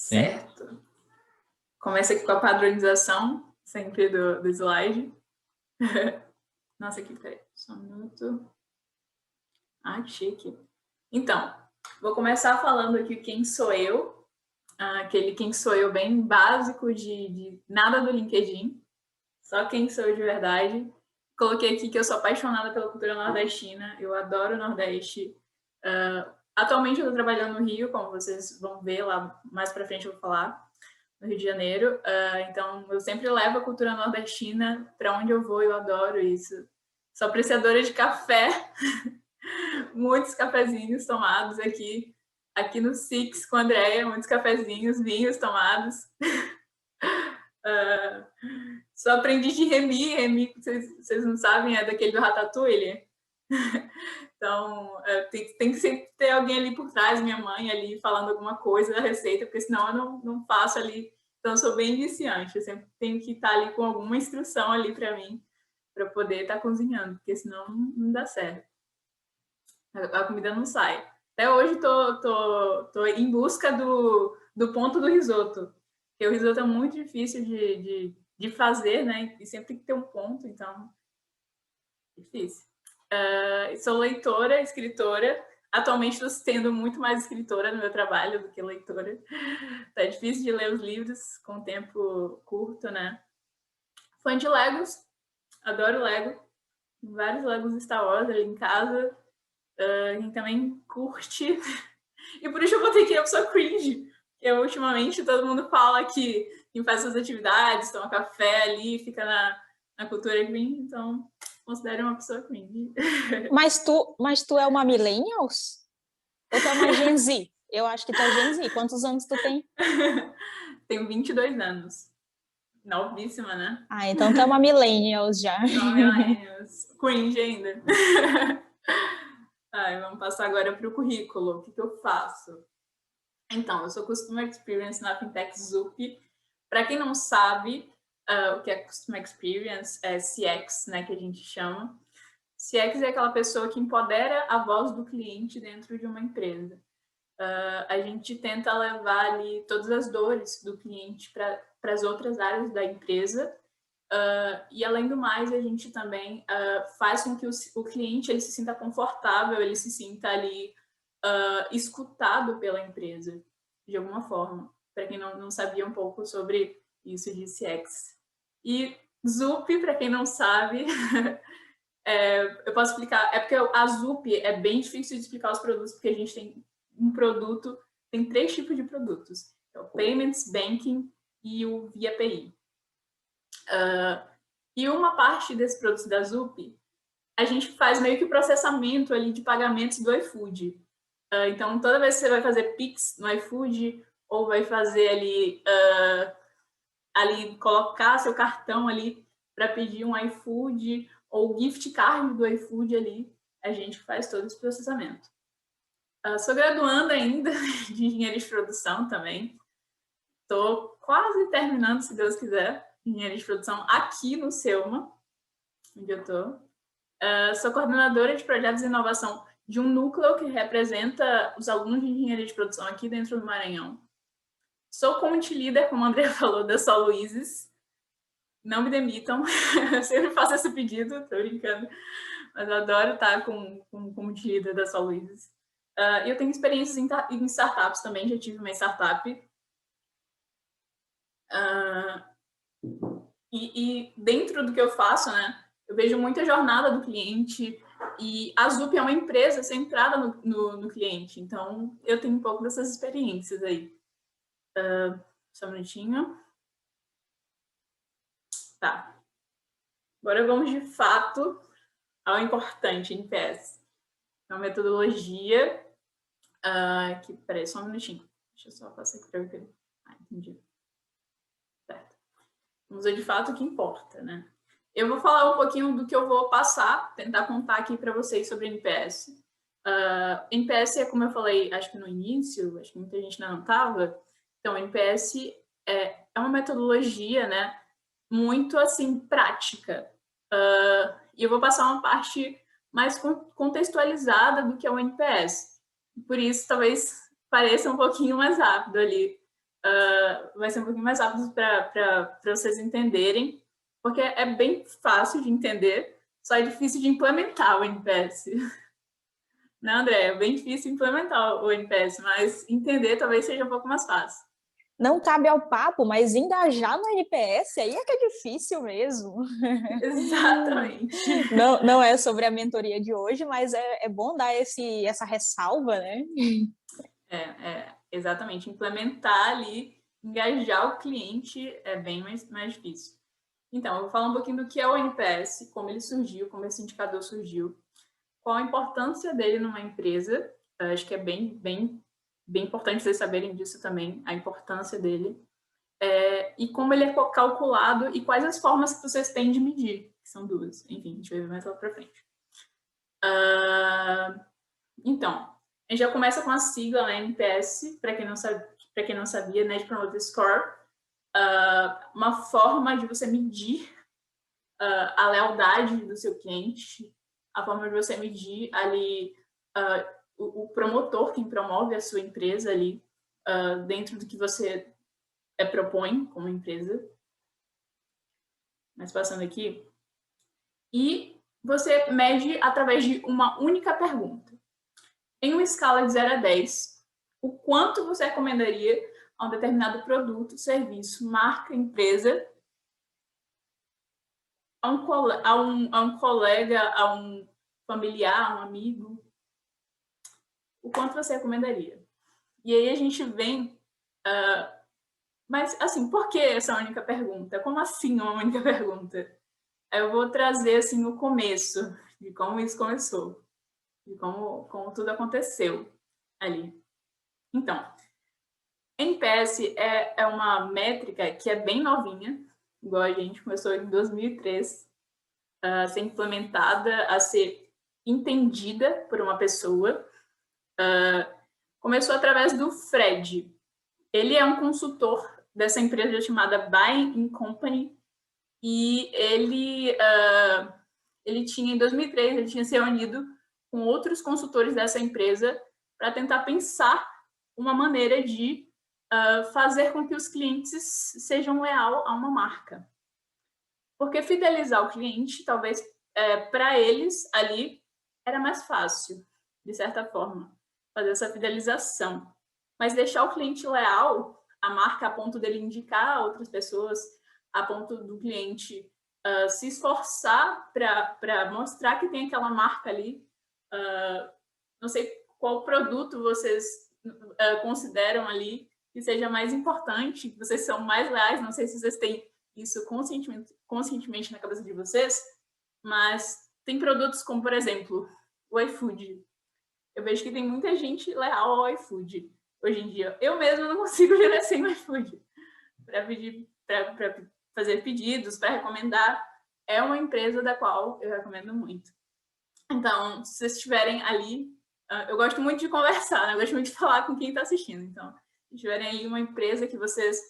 Sim. Certo. Começa aqui com a padronização, sempre do slide. Nossa, aqui, peraí, só um minuto. Ah, que chique. Então, vou começar falando aqui quem sou eu. Aquele quem sou eu bem básico de nada do LinkedIn. Só quem sou eu de verdade. Coloquei aqui que eu sou apaixonada pela cultura nordestina. Eu adoro o Nordeste. Atualmente eu estou trabalhando no Rio, como vocês vão ver lá mais para frente eu vou falar, no Rio de Janeiro. Então eu sempre levo a cultura nordestina para onde eu vou, eu adoro isso. Sou apreciadora de café, muitos cafezinhos tomados aqui no Six com a Andrea, muitos cafezinhos, vinhos tomados. Sou aprendiz de Remy, vocês não sabem, é daquele do Ratatouille. Então, tem que sempre ter alguém ali por trás, minha mãe ali falando alguma coisa da receita, porque senão eu não faço ali. Então, eu sou bem iniciante, eu sempre tenho que estar ali com alguma instrução ali para mim, para poder estar cozinhando, porque senão não dá certo. A comida não sai. Até hoje tô em busca do ponto do risoto, porque o risoto é muito difícil de fazer, né? E sempre tem que ter um ponto, então é difícil. Sou leitora, escritora. Atualmente estou sendo muito mais escritora no meu trabalho do que leitora. Tá difícil de ler os livros com tempo curto, né? Fã de Legos, adoro Lego. Vários Legos Star Wars ali em casa. Quem também curte. E por isso eu botei que eu sou cringe. Porque ultimamente todo mundo fala que quem faz suas atividades, toma café ali, fica na cultura cringe, então considero uma pessoa cringe. Mas tu é uma millennials? Ou tu é uma Gen Z? Eu acho que tu é Gen Z. Quantos anos tu tem? Tenho 22 anos. Novíssima, né? Então tu é uma millennials já. Não, millennials. Cringe ainda. Vamos passar agora para o currículo. O que eu faço? Então, eu sou Customer Experience na Fintech Zup. Para quem não sabe o que é Customer Experience, é CX, né, que a gente chama. CX é aquela pessoa que empodera a voz do cliente dentro de uma empresa. A gente tenta levar ali todas as dores do cliente para as outras áreas da empresa. E, além do mais, a gente também faz com que o cliente ele se sinta confortável, ele se sinta ali escutado pela empresa, de alguma forma. Para quem não sabia um pouco sobre isso de CX. E Zup, para quem não sabe... eu posso explicar, porque a Zup é bem difícil de explicar os produtos, porque a gente tem um produto, tem 3 tipos de produtos, é o Payments, Banking e o Via API. E uma parte desses produtos da Zup, a gente faz meio que o processamento ali de pagamentos do iFood. Então, toda vez que você vai fazer Pix no iFood, ou vai fazer ali colocar seu cartão ali para pedir um iFood, ou gift card do iFood ali, a gente faz todo esse processamento. Sou graduanda ainda de engenharia de produção também. Estou quase terminando, se Deus quiser, engenharia de produção aqui no Selma, onde eu estou. Sou coordenadora de projetos de inovação de um núcleo que representa os alunos de engenharia de produção aqui dentro do Maranhão. Sou community leader, como a Andrea falou, da Sol Luizes. Não me demitam, eu sempre faço esse pedido, tô brincando, mas eu adoro estar com community leader da Sol Luizes. Eu tenho experiências em startups também, já tive uma startup. E dentro do que eu faço, né, eu vejo muita jornada do cliente, e a Zup é uma empresa centrada no cliente, então eu tenho um pouco dessas experiências aí. Só um minutinho. Tá. Agora vamos, de fato, ao importante, NPS. É uma metodologia que... Peraí, só um minutinho. Deixa eu só passar aqui para ver. Entendi. Certo. Vamos ver, de fato, o que importa, né? Eu vou falar um pouquinho do que eu vou passar, tentar contar aqui para vocês sobre NPS. NPS é, como eu falei, acho que no início, acho que muita gente não estava. Então, NPS é uma metodologia, né, muito, assim, prática. E eu vou passar uma parte mais contextualizada do que é o NPS. Por isso, talvez pareça um pouquinho mais rápido ali. vai ser um pouquinho mais rápido para vocês entenderem, porque é bem fácil de entender, só é difícil de implementar o NPS. Não, André, é bem difícil implementar o NPS, mas entender talvez seja um pouco mais fácil. Não cabe ao papo, mas engajar no NPS, aí é que é difícil mesmo. Exatamente. Não é sobre a mentoria de hoje, mas é bom dar essa ressalva, né? Exatamente. Implementar ali, engajar o cliente é bem mais difícil. Então, eu vou falar um pouquinho do que é o NPS, como ele surgiu, como esse indicador surgiu, qual a importância dele numa empresa. Acho que é bem importante vocês saberem disso também, a importância dele. E como ele é calculado e quais as formas que vocês têm de medir, que são duas. Enfim, a gente vai ver mais lá para frente. Então, a gente já começa com a sigla, né, NPS, para quem não sabia, Net Promoter Score, uma forma de você medir a lealdade do seu cliente, a forma de você medir ali o promotor, quem promove a sua empresa ali, dentro do que você propõe como empresa. Mas passando aqui. E você mede através de uma única pergunta. Em uma escala de 0 a 10, o quanto você recomendaria a um determinado produto, serviço, marca, empresa, a um colega, a um familiar, a um amigo? O quanto você recomendaria? E aí a gente vem... mas, assim, por que essa única pergunta? Como assim uma única pergunta? Eu vou trazer, assim, o começo de como isso começou, de como tudo aconteceu ali. Então, NPS é uma métrica que é bem novinha, igual a gente começou em 2003, a ser implementada, a ser entendida por uma pessoa. Começou através do Fred. Ele é um consultor dessa empresa chamada Bain & Company, e ele tinha, em 2003, ele tinha se reunido com outros consultores dessa empresa para tentar pensar uma maneira de fazer com que os clientes sejam leais a uma marca. Porque fidelizar o cliente, talvez, para eles, ali, era mais fácil, de certa forma, fazer essa fidelização. Mas deixar o cliente leal à marca a ponto dele indicar a outras pessoas, a ponto do cliente se esforçar para mostrar que tem aquela marca ali. Não sei qual produto vocês consideram ali que seja mais importante, que vocês são mais leais, não sei se vocês têm isso conscientemente na cabeça de vocês, mas tem produtos como, por exemplo, o iFood. Eu vejo que tem muita gente leal ao iFood hoje em dia. Eu mesma não consigo viver sem o iFood para fazer pedidos, para recomendar. É uma empresa da qual eu recomendo muito. Então, se vocês estiverem ali, eu gosto muito de conversar, né? Eu gosto muito de falar com quem está assistindo. Então, se tiverem ali uma empresa que vocês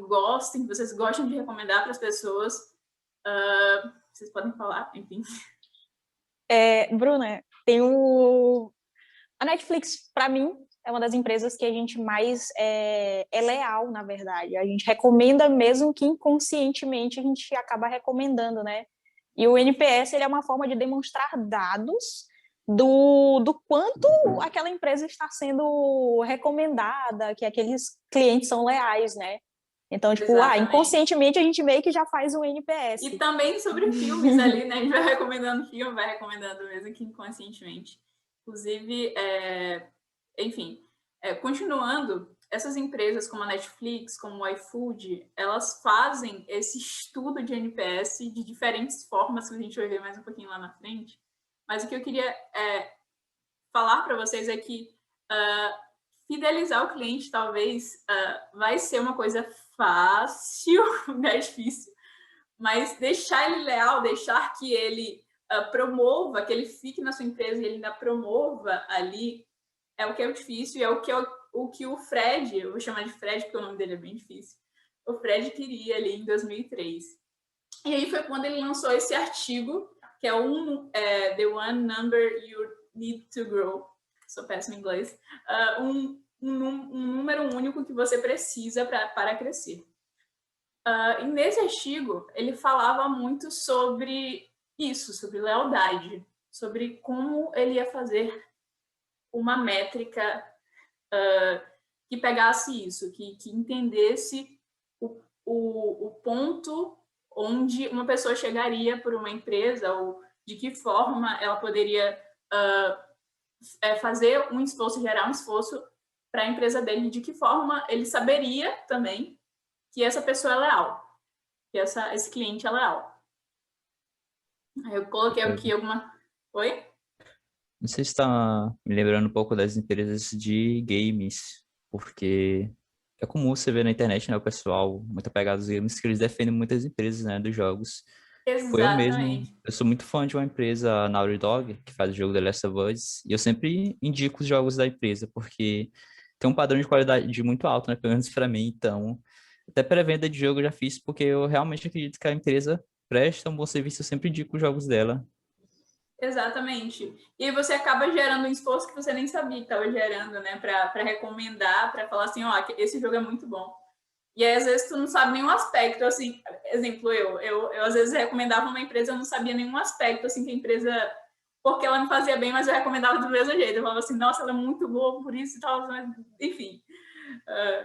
gostem, que vocês gostam de recomendar para as pessoas, vocês podem falar, enfim. Bruna, a Netflix, para mim, é uma das empresas que a gente mais é leal, na verdade. A gente recomenda mesmo que inconscientemente a gente acaba recomendando, né? E o NPS, ele é uma forma de demonstrar dados do quanto aquela empresa está sendo recomendada, que aqueles clientes são leais, né? Então, tipo, inconscientemente a gente meio que já faz um NPS. E também sobre filmes ali, né? A gente vai recomendando filme, vai recomendando mesmo que inconscientemente. Inclusive, enfim, continuando, essas empresas como a Netflix, como o iFood, elas fazem esse estudo de NPS de diferentes formas, que a gente vai ver mais um pouquinho lá na frente. Mas o que eu queria falar para vocês é que fidelizar o cliente talvez vai ser uma coisa fácil, não é difícil, mas deixar ele leal, deixar que ele promova, que ele fique na sua empresa e ele ainda promova ali, é o que é difícil, e é o que o Fred, eu vou chamar de Fred porque o nome dele é bem difícil, o Fred queria ali em 2003. E aí foi quando ele lançou esse artigo, que é The One Number You Need to Grow, sou péssima em inglês, um número único que você precisa para crescer. E nesse artigo, ele falava muito sobre isso, sobre lealdade, sobre como ele ia fazer uma métrica que pegasse isso, que entendesse o ponto onde uma pessoa chegaria por uma empresa, ou de que forma ela poderia fazer um esforço, gerar um esforço para a empresa dele, de que forma ele saberia também que essa pessoa é leal, que esse cliente é leal. Eu coloquei aqui alguma... Oi? Não sei se está me lembrando um pouco das empresas de games, porque é comum você ver na internet, né, o pessoal muito apegado aos games, que eles defendem muitas empresas, né, dos jogos. Tipo, eu mesmo, Exatamente. eu sou muito fã de uma empresa, a Naughty Dog, que faz o jogo The Last of Us, e eu sempre indico os jogos da empresa, porque tem um padrão de qualidade muito alto, né, pelo menos para mim, então, até pré-venda de jogo eu já fiz, porque eu realmente acredito que a empresa presta um bom serviço, eu sempre indico os jogos dela. Exatamente. E aí você acaba gerando um esforço que você nem sabia que estava gerando, né? Para recomendar, para falar assim, ó, esse jogo é muito bom. E aí, às vezes, tu não sabe nenhum aspecto, assim, exemplo, eu às vezes recomendava uma empresa, eu não sabia nenhum aspecto, assim, que a empresa, porque ela me fazia bem, mas eu recomendava do mesmo jeito. Eu falava assim, nossa, ela é muito boa por isso e tal, mas, enfim,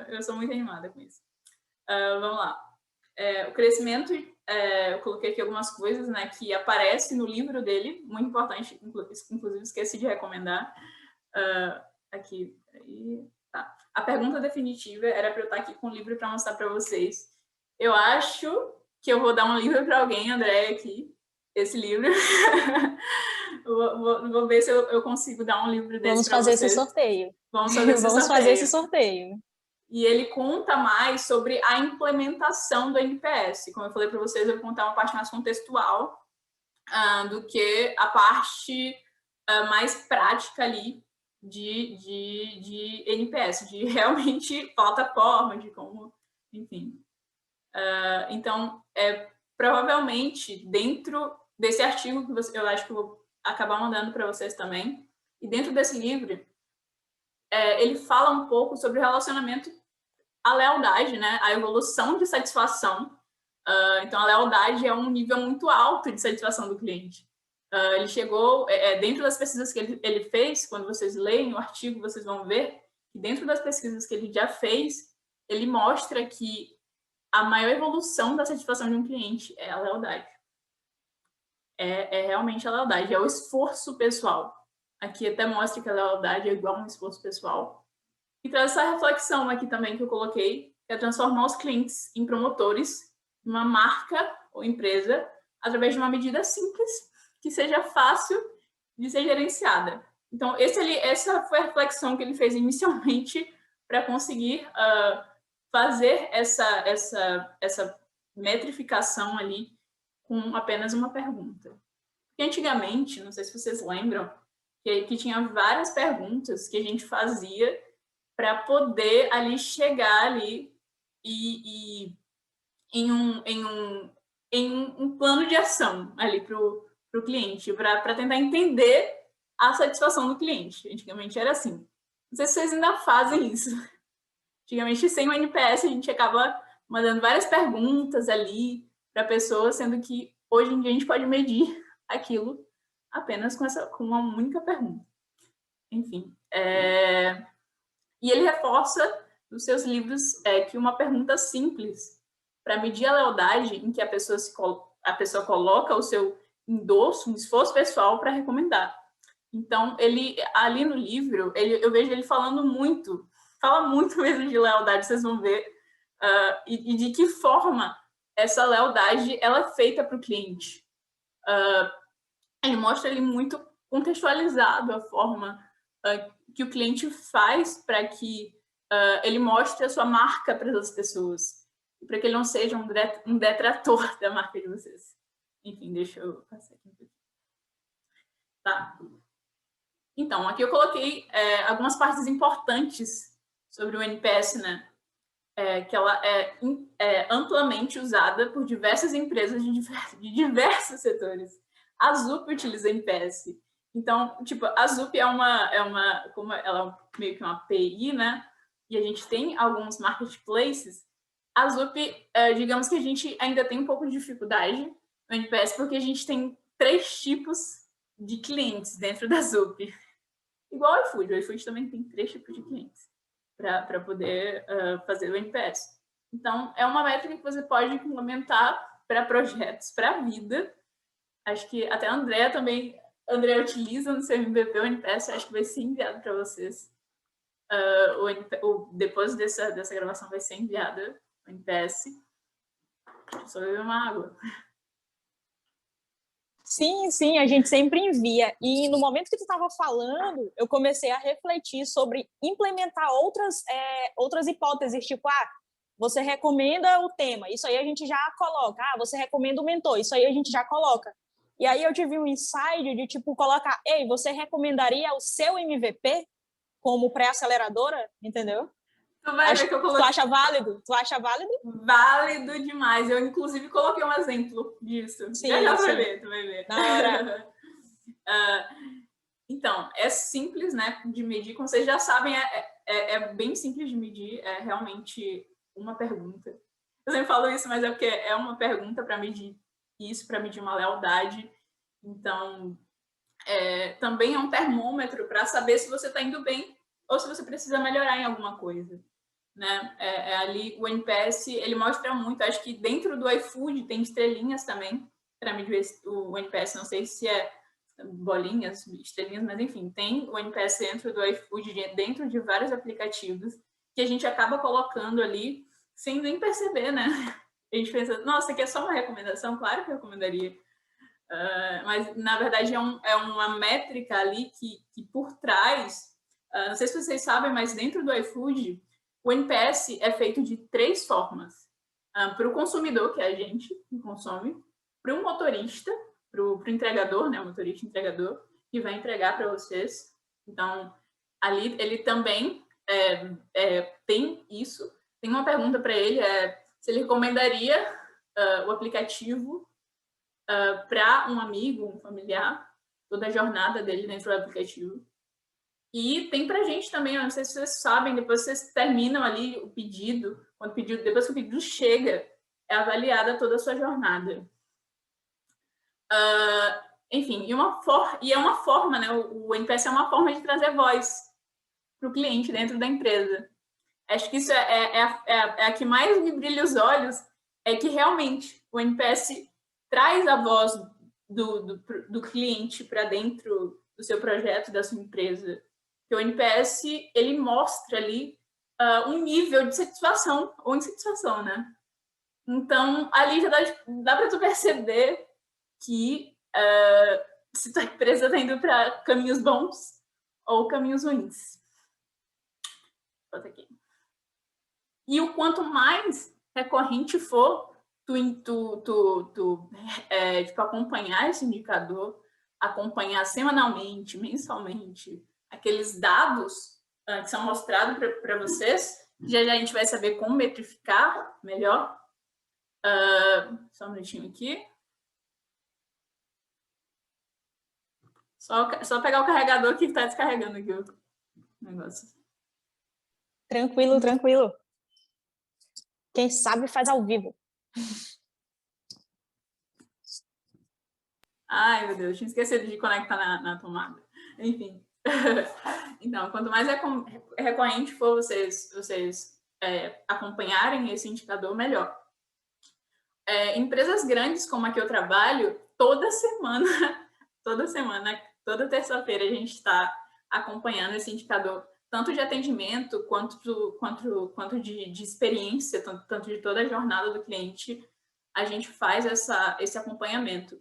eu sou muito animada com isso. Vamos lá. O crescimento, eu coloquei aqui algumas coisas, né, que aparecem no livro dele, muito importante, inclusive esqueci de recomendar. Aqui, aí, tá. A pergunta definitiva era para eu estar aqui com o livro para mostrar para vocês. Eu acho que eu vou dar um livro para alguém, André, aqui, esse livro. vou ver se eu consigo dar um livro desse para vocês. Vamos fazer esse sorteio. Vamos fazer esse Vamos sorteio. fazer esse sorteio. E ele conta mais sobre a implementação do NPS. Como eu falei para vocês, eu vou contar uma parte mais contextual do que a parte mais prática ali de NPS, de realmente plataforma, de como, enfim. Então, provavelmente, dentro desse artigo, que eu acho que eu vou acabar mandando para vocês também, e dentro desse livro, ele fala um pouco sobre o relacionamento, a lealdade, né? A evolução de satisfação. Então, a lealdade é um nível muito alto de satisfação do cliente. Ele chegou, dentro das pesquisas que ele fez, quando vocês leem o artigo, vocês vão ver que dentro das pesquisas que ele já fez, ele mostra que a maior evolução da satisfação de um cliente é a lealdade. É realmente a lealdade, é o esforço pessoal. Aqui até mostra que a lealdade é igual a um esforço pessoal. E traz essa reflexão aqui também que eu coloquei, que é transformar os clientes em promotores de uma marca ou empresa através de uma medida simples que seja fácil de ser gerenciada. Então, essa foi a reflexão que ele fez inicialmente para conseguir fazer essa metrificação ali com apenas uma pergunta. Porque antigamente, não sei se vocês lembram, que tinha várias perguntas que a gente fazia para poder ali chegar ali e em um plano de ação ali para o cliente, para tentar entender a satisfação do cliente. Antigamente era assim. Não sei se vocês ainda fazem isso. Antigamente, sem o NPS, a gente acaba mandando várias perguntas ali para a pessoa, sendo que hoje em dia a gente pode medir aquilo apenas com uma única pergunta. Enfim, e ele reforça nos seus livros que uma pergunta simples para medir a lealdade em que a pessoa coloca o seu endosso, um esforço pessoal para recomendar. Então, ele ali no livro, eu vejo ele falando muito, fala muito mesmo de lealdade, vocês vão ver, e de que forma essa lealdade ela é feita para o cliente. Ele mostra ele muito contextualizado a forma que o cliente faz para que ele mostre a sua marca para as pessoas, para que ele não seja um detrator da marca de vocês. Enfim, deixa eu passar aqui. Tá. Então, aqui eu coloquei algumas partes importantes sobre o NPS, né? Que ela é amplamente usada por diversas empresas de diversos setores. A Zup utiliza NPS. Então, tipo, a Zup como ela é meio que uma API, né? E a gente tem alguns marketplaces. A Zup, digamos que a gente ainda tem um pouco de dificuldade no NPS, porque a gente tem 3 tipos de clientes dentro da Zup. Igual o iFood. O iFood também tem 3 tipos de clientes para poder fazer o NPS. Então, é uma métrica que você pode implementar para projetos, para a vida. Acho que até a Andrea também... Andrea utiliza no seu MVP o NPS, acho que vai ser enviado para vocês. Depois dessa gravação vai ser enviada o NPS. Deixa eu só beber uma água. Sim, sim, a gente sempre envia. E no momento que tu estava falando, eu comecei a refletir sobre implementar outras hipóteses, tipo, você recomenda o tema, isso aí a gente já coloca. Você recomenda o mentor, isso aí a gente já coloca. E aí eu tive um insight de, tipo, colocar, ei, você recomendaria o seu MVP como pré-aceleradora? Entendeu? Tu vai ver que eu coloquei... Tu acha válido? Tu acha válido? Válido demais. Eu, inclusive, coloquei um exemplo disso. Sim, já tu vai ver, tu vai ver. Na hora. Então, é simples, né, de medir. Como vocês já sabem, é bem simples de medir. É realmente uma pergunta. Eu sempre falo isso, mas é porque é uma pergunta para medir isso, para medir uma lealdade. Então, também é um termômetro para saber se você está indo bem ou se você precisa melhorar em alguma coisa. Né? Ali o NPS, ele mostra muito. Acho que dentro do iFood tem estrelinhas também para medir o NPS. Não sei se é bolinhas, estrelinhas, mas enfim, tem o NPS dentro do iFood, dentro de vários aplicativos que a gente acaba colocando ali sem nem perceber, né? A gente pensa, nossa, aqui é só uma recomendação, claro que eu recomendaria. Mas, na verdade, é uma métrica ali que por trás, não sei se vocês sabem, mas dentro do iFood, o NPS é feito de 3 formas. Para o consumidor, que é a gente que consome, para o motorista, para o entregador, né, o motorista entregador, que vai entregar para vocês. Então, ali ele também tem isso. Tem uma pergunta para ele, se ele recomendaria o aplicativo para um amigo, um familiar, toda a jornada dele dentro do aplicativo. E tem para a gente também, não sei se vocês sabem, depois que vocês terminam ali o pedido, depois que o pedido chega, é avaliada toda a sua jornada. Enfim, e é uma forma, né? O NPS é uma forma de trazer voz para o cliente dentro da empresa. Acho que isso é a que mais me brilha os olhos, é que realmente o NPS traz a voz do cliente para dentro do seu projeto, da sua empresa. Que o NPS, ele mostra ali um nível de satisfação ou insatisfação, né? Então, ali já dá para tu perceber que se tua empresa está indo para caminhos bons ou caminhos ruins. Aqui. E o quanto mais recorrente for tipo, acompanhar esse indicador, acompanhar semanalmente, mensalmente, aqueles dados que são mostrados para vocês, já a gente vai saber como metrificar melhor. Só um minutinho aqui. Só pegar o carregador que está descarregando aqui o negócio. Tranquilo, tranquilo. Quem sabe faz ao vivo. Ai, meu Deus, tinha esquecido de conectar na tomada. Enfim. Então, quanto mais recorrente for vocês acompanharem esse indicador, melhor. Empresas grandes como a que eu trabalho, toda terça-feira a gente está acompanhando esse indicador, tanto de atendimento quanto de experiência, tanto de toda a jornada do cliente, a gente faz esse acompanhamento.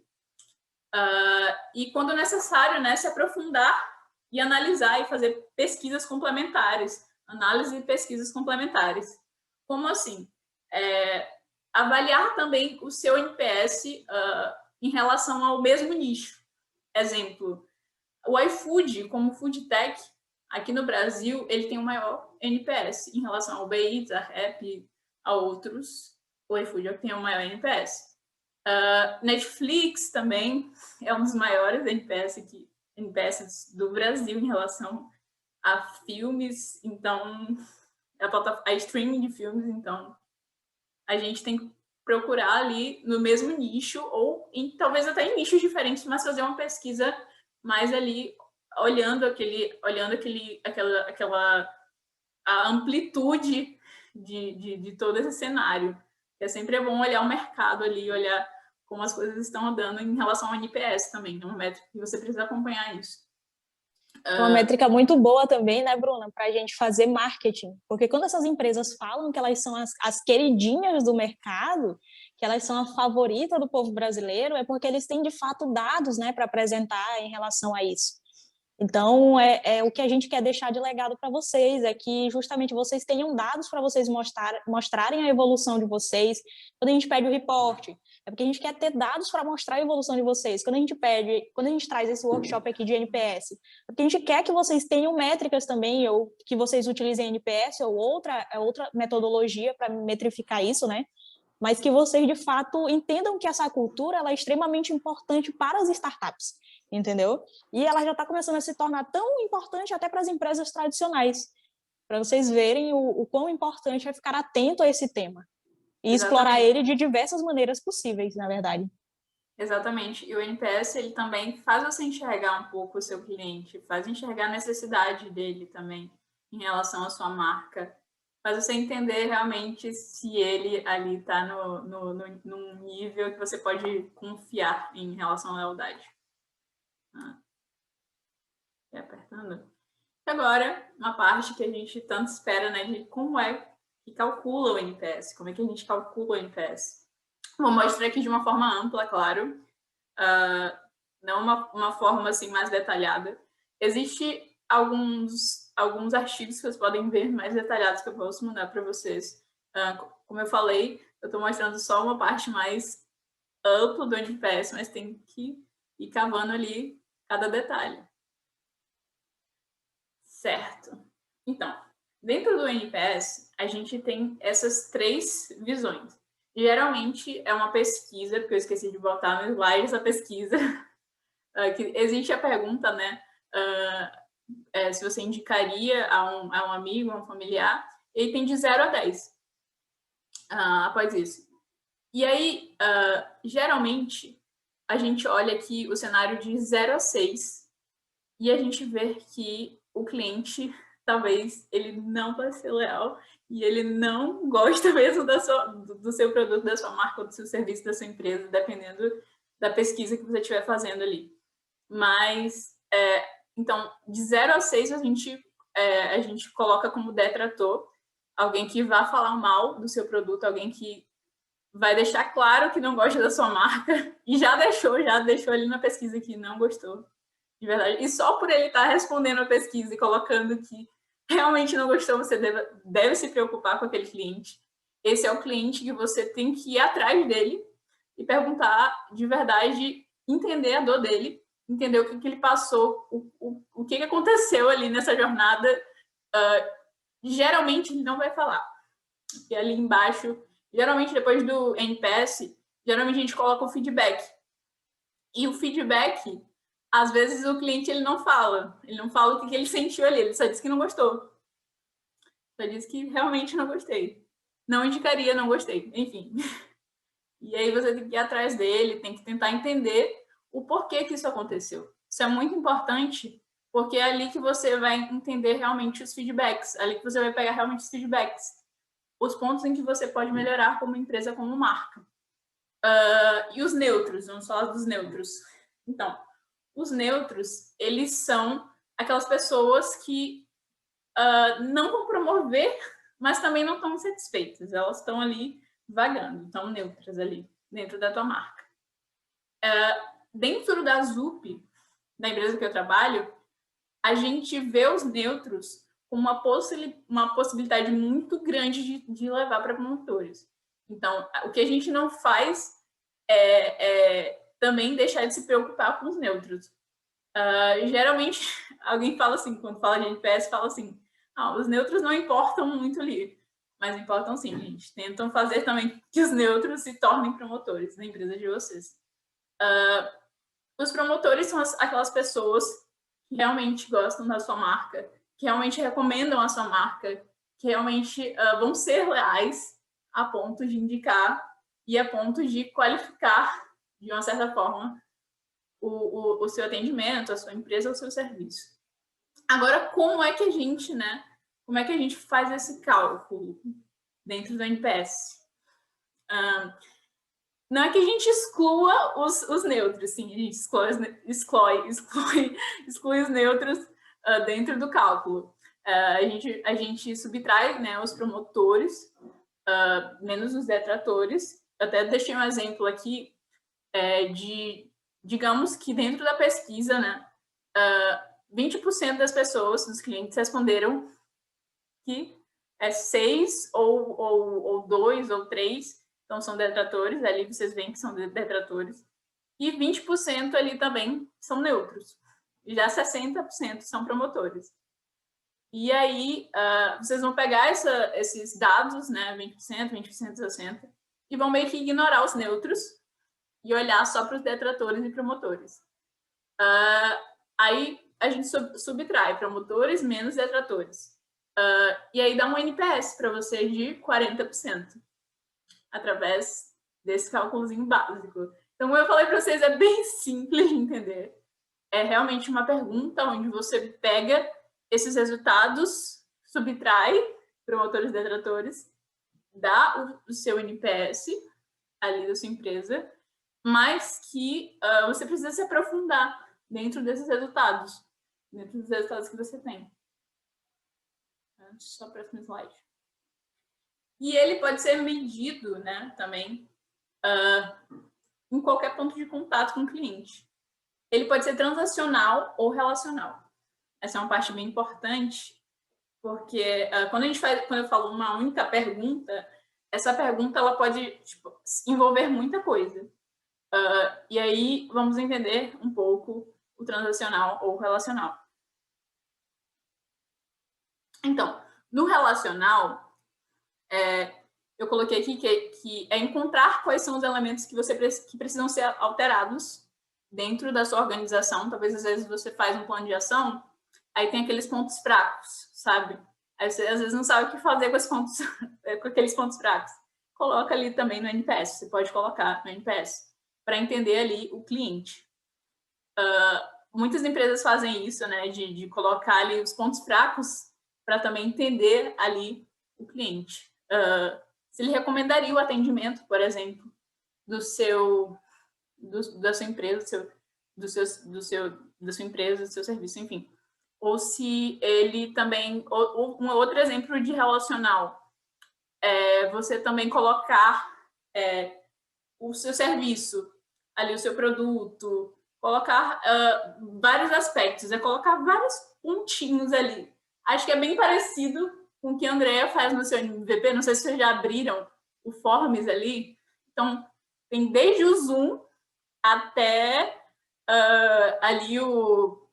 E quando necessário, né, se aprofundar e analisar e fazer pesquisas complementares, análise e pesquisas complementares. Como assim? Avaliar também o seu NPS em relação ao mesmo nicho. Exemplo, o iFood, como food tech, aqui no Brasil, ele tem o maior NPS em relação ao Uber Eats, a Rappi, a outros. O iFood é o que tem o maior NPS. Netflix também é um dos maiores NPS aqui NPS do Brasil em relação a filmes, então, a streaming de filmes, então, a gente tem que procurar ali no mesmo nicho, ou talvez até em nichos diferentes, mas fazer uma pesquisa mais ali, olhando a amplitude de todo esse cenário. Sempre é bom olhar o mercado ali, olhar como as coisas estão andando em relação ao NPS também. É uma métrica que você precisa acompanhar isso. Uma métrica muito boa também, né, Bruna, para a gente fazer marketing. Porque quando essas empresas falam que elas são as queridinhas do mercado, que elas são a favorita do povo brasileiro, é porque eles têm, de fato, dados, né, para apresentar em relação a isso. Então, o que a gente quer deixar de legado para vocês, é que justamente vocês tenham dados para vocês mostrarem a evolução de vocês. Quando a gente pede o reporte, é porque a gente quer ter dados para mostrar a evolução de vocês. Quando a gente traz esse workshop aqui de NPS, é porque a gente quer que vocês tenham métricas também, ou que vocês utilizem NPS ou outra metodologia para metrificar isso, né? Mas que vocês, de fato, entendam que essa cultura ela é extremamente importante para as startups, entendeu? E ela já está começando a se tornar tão importante até para as empresas tradicionais, para vocês verem o quão importante é ficar atento a esse tema e explorar ele de diversas maneiras possíveis, na verdade. Exatamente. E o NPS, ele também faz você enxergar um pouco o seu cliente, faz enxergar a necessidade dele também em relação à sua marca, faz você entender realmente se ele ali está num nível que você pode confiar em relação à lealdade. Apertando. Agora, uma parte que a gente tanto espera, né, de como é que calcula o NPS, como é que a gente calcula o NPS. Vou mostrar aqui de uma forma ampla, claro, não uma forma assim mais detalhada. Existem alguns artigos que vocês podem ver mais detalhados que eu posso mandar para vocês. Como eu falei, eu estou mostrando só uma parte mais ampla do NPS, mas tem que ir cavando ali cada detalhe. Certo. Então, dentro do NPS, a gente tem essas 3 visões. Geralmente é uma pesquisa, porque eu esqueci de botar no slide essa pesquisa, que existe a pergunta, né, se você indicaria a um amigo, a um familiar, ele tem de 0 a 10 após isso. E aí, geralmente, a gente olha aqui o cenário de 0 a 6 e a gente vê que o cliente, talvez, ele não vai ser leal e ele não gosta mesmo do seu produto, da sua marca, ou do seu serviço, da sua empresa, dependendo da pesquisa que você estiver fazendo ali. Mas, então, de 0 a 6, a gente coloca como detrator alguém que vai falar mal do seu produto, alguém que vai deixar claro que não gosta da sua marca e já deixou ali na pesquisa que não gostou. De verdade. E só por ele estar respondendo a pesquisa e colocando que realmente não gostou, você deve se preocupar com aquele cliente. Esse é o cliente que você tem que ir atrás dele e perguntar de verdade, entender a dor dele, entender o que ele passou, o que aconteceu ali nessa jornada. Geralmente ele não vai falar. E ali embaixo, geralmente depois do NPS, geralmente a gente coloca o feedback. E o feedback, às vezes o cliente ele não fala o que ele sentiu ali, ele só diz que não gostou. Só diz que realmente não gostei. Não indicaria, não gostei, enfim. E aí você tem que ir atrás dele, tem que tentar entender o porquê que isso aconteceu. Isso é muito importante, porque é ali que você vai entender realmente os feedbacks, é ali que você vai pegar realmente os feedbacks, os pontos em que você pode melhorar como empresa, como marca. E os neutros, vamos falar dos neutros. Então, os neutros, eles são aquelas pessoas que não vão promover, mas também não estão satisfeitas. Elas estão ali vagando, estão neutras ali, dentro da tua marca. Dentro da ZUP, da empresa que eu trabalho, a gente vê os neutros com uma possibilidade muito grande de levar para promotores. Então, o que a gente não faz é também deixar de se preocupar com os neutros. Geralmente, alguém fala assim, quando fala de NPS, fala assim, os neutros não importam muito ali, mas importam sim, gente. Tentam fazer também que os neutros se tornem promotores na empresa de vocês. Os promotores são aquelas pessoas que realmente gostam da sua marca, que realmente recomendam a sua marca, que realmente vão ser leais a ponto de indicar e a ponto de qualificar, de uma certa forma, o seu atendimento, a sua empresa, o seu serviço. Agora, como é que a gente, né? Como é que a gente faz esse cálculo dentro do NPS? Não é que a gente exclua os neutros, sim, a gente exclui os neutros dentro do cálculo. A gente subtrai, né, os promotores, menos os detratores. Eu até deixei um exemplo aqui digamos que dentro da pesquisa, né, 20% das pessoas, dos clientes, responderam que 6 ou 2 ou 3, então são detratores, ali vocês veem que são detratores, e 20% ali também são neutros, e já 60% são promotores. E aí, vocês vão pegar esses dados, né, 20%, 20%, 60%, e vão meio que ignorar os neutros e olhar só para os detratores e promotores. Aí, a gente subtrai promotores menos detratores. E aí dá um NPS para você de 40%, através desse cálculozinho básico. Então, como eu falei para vocês, é bem simples de entender. É realmente uma pergunta onde você pega esses resultados, subtrai promotores e detratores, dá o seu NPS ali da sua empresa, mas que você precisa se aprofundar dentro desses resultados, dentro dos resultados que você tem. Só o próximo slide. E ele pode ser medido, né, também em qualquer ponto de contato com o cliente. Ele pode ser transacional ou relacional. Essa é uma parte bem importante, porque quando eu falo uma única pergunta, essa pergunta ela pode envolver muita coisa. E aí vamos entender um pouco o transacional ou relacional. Então, no relacional, eu coloquei aqui que é encontrar quais são os elementos que precisam ser alterados dentro da sua organização. Talvez, às vezes, você faz um plano de ação, aí tem aqueles pontos fracos, sabe? Aí você, às vezes, não sabe o que fazer com aqueles pontos fracos. Coloca ali também no NPS, você pode colocar no NPS, para entender ali o cliente. Muitas empresas fazem isso, né, de colocar ali os pontos fracos para também entender ali o cliente. Se ele recomendaria o atendimento, por exemplo, da sua empresa, da sua empresa, do seu serviço, enfim. Ou se ele também... Um outro exemplo de relacional é você também colocar o seu serviço, ali o seu produto, colocar vários aspectos, colocar vários pontinhos ali. Acho que é bem parecido com o que a Andrea faz no seu MVP, não sei se vocês já abriram o Forms ali. Então, tem desde o Zoom até ali o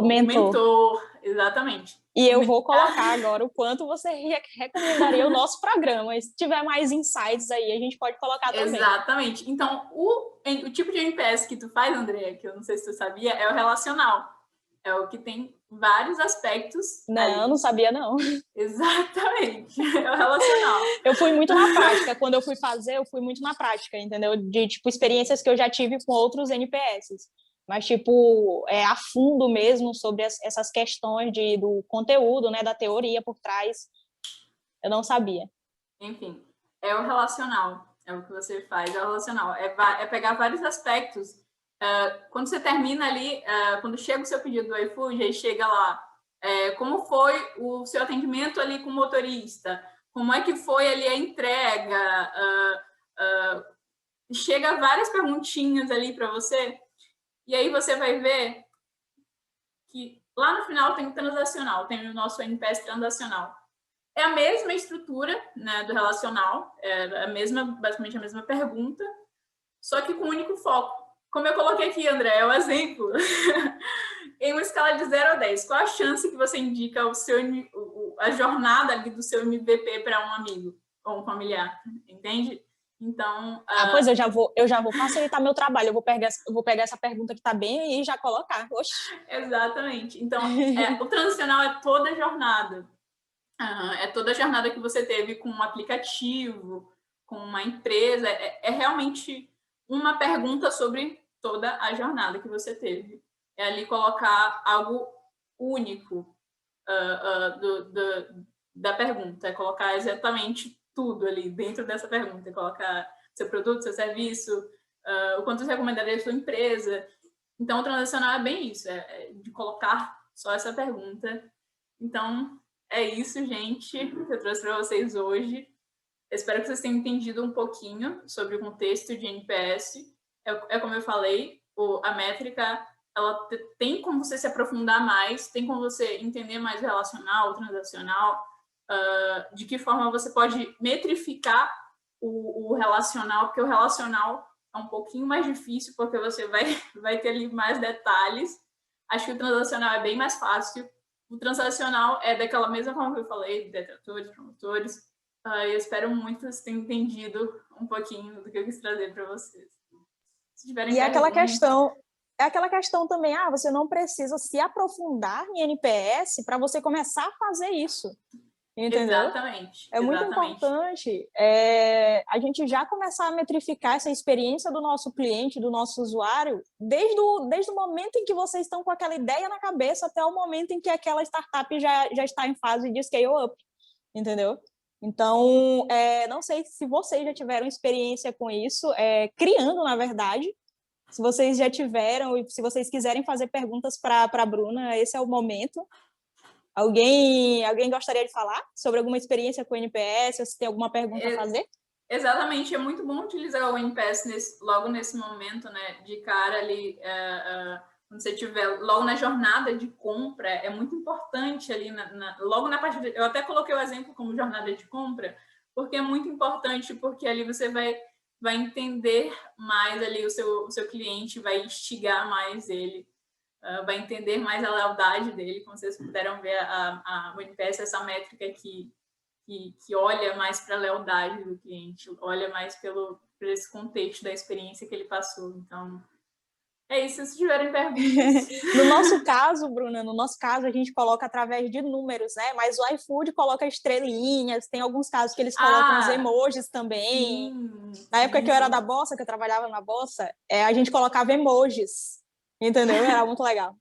mentor. Exatamente. E eu vou colocar agora o quanto você recomendaria o nosso programa. E se tiver mais insights aí, a gente pode colocar também. Exatamente. Então, o tipo de NPS que tu faz, Andrea, que eu não sei se tu sabia, é o relacional. É o que tem vários aspectos. Não sabia, não. Exatamente. É o relacional. Eu fui muito na prática. Quando eu fui fazer, eu fui muito na prática, entendeu? De, experiências que eu já tive com outros NPS. Mas, a fundo mesmo sobre essas questões do conteúdo, né? Da teoria por trás. Eu não sabia. Enfim, é o relacional. É o que você faz, é o relacional. É pegar vários aspectos. Quando você termina ali, quando chega o seu pedido do iFood, aí chega lá, como foi o seu atendimento ali com o motorista, como é que foi ali a entrega, chega várias perguntinhas ali para você, e aí você vai ver que lá no final tem o transacional, tem o nosso NPS transacional. É a mesma estrutura, né, do relacional, basicamente a mesma pergunta, só que com um único foco. Como eu coloquei aqui, André, é um exemplo. Em uma escala de 0 a 10, qual a chance que você indica a jornada ali do seu MVP para um amigo ou um familiar? Entende? Então, pois eu já vou facilitar meu trabalho, eu vou pegar essa pergunta que está bem e já colocar. Oxi. exatamente. Então, o transacional é toda a jornada. É toda a jornada que você teve com um aplicativo, com uma empresa. É realmente uma pergunta sobre toda a jornada que você teve. É ali colocar algo único da pergunta. É colocar exatamente tudo ali dentro dessa pergunta. É colocar seu produto, seu serviço, o quanto você recomendaria a sua empresa. Então, o transacional é bem isso. É de colocar só essa pergunta. Então, é isso, gente, que eu trouxe para vocês hoje. Eu espero que vocês tenham entendido um pouquinho sobre o contexto de NPS. Como eu falei, a métrica, ela tem como você se aprofundar mais, tem como você entender mais o relacional, o transacional, de que forma você pode metrificar o relacional, porque o relacional é um pouquinho mais difícil, porque você vai ter ali mais detalhes. Acho que o transacional é bem mais fácil. O transacional é daquela mesma forma que eu falei, detratores, promotores. Eu espero muito que vocês tenham entendido um pouquinho do que eu quis trazer para vocês. Se tiverem e é aquela questão também, você não precisa se aprofundar em NPS para você começar a fazer isso. Entendeu? Exatamente. É muito importante a gente já começar a metrificar essa experiência do nosso cliente, do nosso usuário, desde o momento em que vocês estão com aquela ideia na cabeça até o momento em que aquela startup já está em fase de scale-up, entendeu? Então, não sei se vocês já tiveram experiência com isso, criando, na verdade. Se vocês já tiveram, e se vocês quiserem fazer perguntas para a Bruna, esse é o momento. Alguém gostaria de falar sobre alguma experiência com o NPS, ou se tem alguma pergunta a fazer? Exatamente, é muito bom utilizar o NPS logo nesse momento, né? De cara ali, quando você estiver logo na jornada de compra, é muito importante ali, logo na parte eu até coloquei o exemplo como jornada de compra, porque é muito importante, porque ali você vai entender mais ali o seu cliente, vai instigar mais ele. Vai entender mais a lealdade dele, como vocês puderam ver o NPS, essa métrica que olha mais para a lealdade do cliente, olha mais por esse contexto da experiência que ele passou. Então, é isso, se tiverem perguntas. No nosso caso, Bruna, a gente coloca através de números, né? Mas o iFood coloca estrelinhas, tem alguns casos que eeles colocam os emojis também. Na época que eu era da Bossa, que eu trabalhava na Bossa, a gente colocava emojis. Entendeu? Era muito legal.